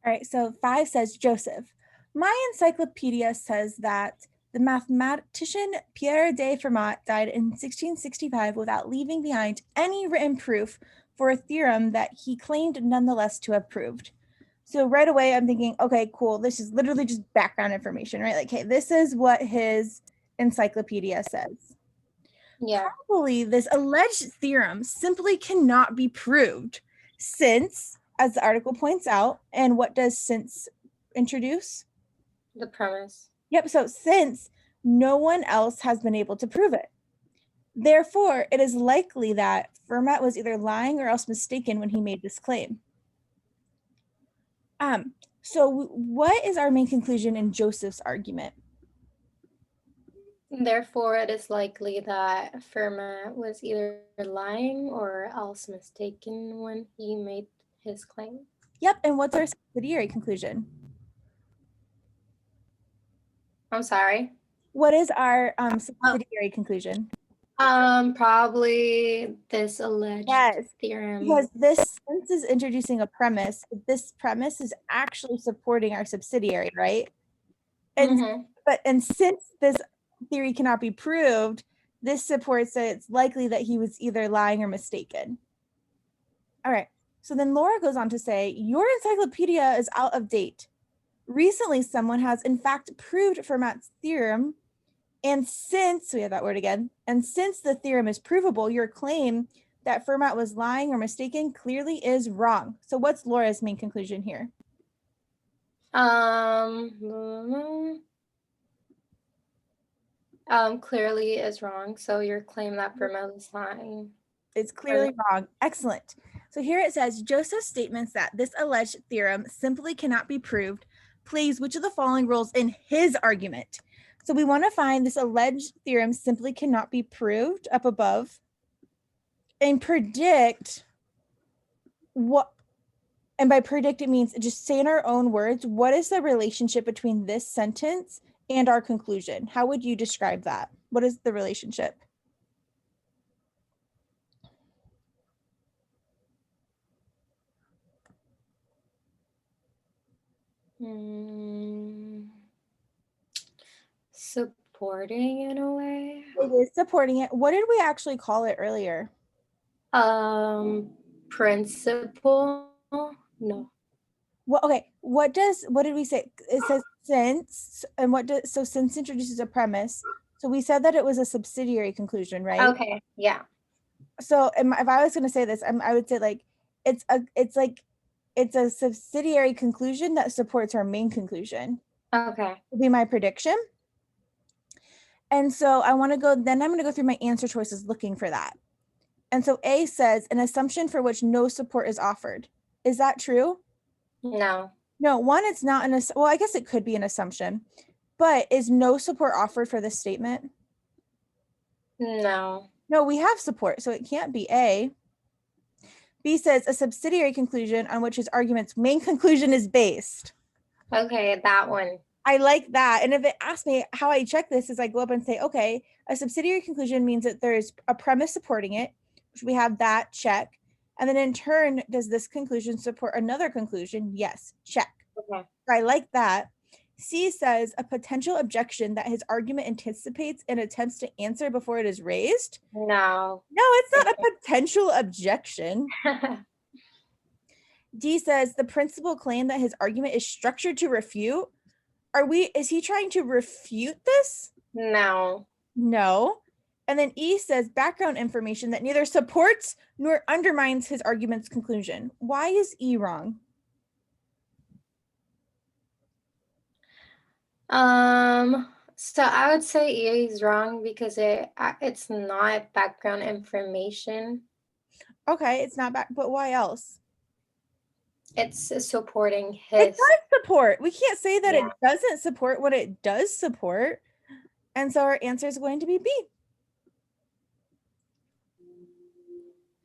All right, so 5 says, Joseph, my encyclopedia says that the mathematician Pierre de Fermat died in 1665 without leaving behind any written proof for a theorem that he claimed nonetheless to have proved. So right away, I'm thinking, okay, cool. This is literally just background information, right? Like, hey, this is what his encyclopedia says. Yeah. Probably this alleged theorem simply cannot be proved since, as the article points out, and what does since introduce? The premise. Yep, so since no one else has been able to prove it. Therefore, it is likely that Fermat was either lying or else mistaken when he made this claim. So what is our main conclusion in Joseph's argument? Therefore, it is likely that Fermat was either lying or else mistaken when he made his claim. Yep, and what's our subsidiary conclusion? I'm sorry. What is our subsidiary conclusion? Probably this alleged theorem. Because this since is introducing a premise. This premise is actually supporting our subsidiary, right? And and since this theory cannot be proved, this supports that it's likely that he was either lying or mistaken. All right. So then Laura goes on to say, your encyclopedia is out of date. Recently, someone has in fact proved Fermat's theorem. And since, we have that word again, and since the theorem is provable, your claim that Fermat was lying or mistaken clearly is wrong. So what's Laura's main conclusion here? Clearly is wrong. So your claim that Fermat is lying. It's clearly wrong. Excellent. So here it says, Joseph's statements that this alleged theorem simply cannot be proved plays which of the following roles in his argument? So we want to find this alleged theorem simply cannot be proved up above and predict what, and by predict it means just say in our own words, what is the relationship between this sentence and our conclusion? How would you describe that? What is the relationship? Supporting in a way. It is supporting it. What did we actually call it earlier? Principle. No. Well, okay. What did we say? It says since, and so since introduces a premise. So we said that it was a subsidiary conclusion, right? Okay. Yeah. So if I was going to say this, I would say like it's a subsidiary conclusion that supports our main conclusion. Okay. Would be my prediction. And so I'm going to go through my answer choices looking for that. And so A says an assumption for which no support is offered. Is that true? No. No, one, it's not well, I guess it could be an assumption, but is no support offered for this statement? No. No, we have support, so it can't be A. B says a subsidiary conclusion on which his argument's main conclusion is based. Okay, that one. I like that. And if it asks me how I check this is I go up and say, okay, a subsidiary conclusion means that there's a premise supporting it, which we have that, check. And then in turn, does this conclusion support another conclusion? Yes, check. Okay. I like that. C says a potential objection that his argument anticipates and attempts to answer before it is raised. No. No, it's not a potential objection. D says the principal claim that his argument is structured to refute. Is he trying to refute this? No. No. And then E says background information that neither supports nor undermines his argument's conclusion. Why is E wrong? So I would say E is wrong because it's not background information. Okay, it's not back, but why else? It's supporting his. It does support. We can't say that it doesn't support what it does support. And so our answer is going to be B.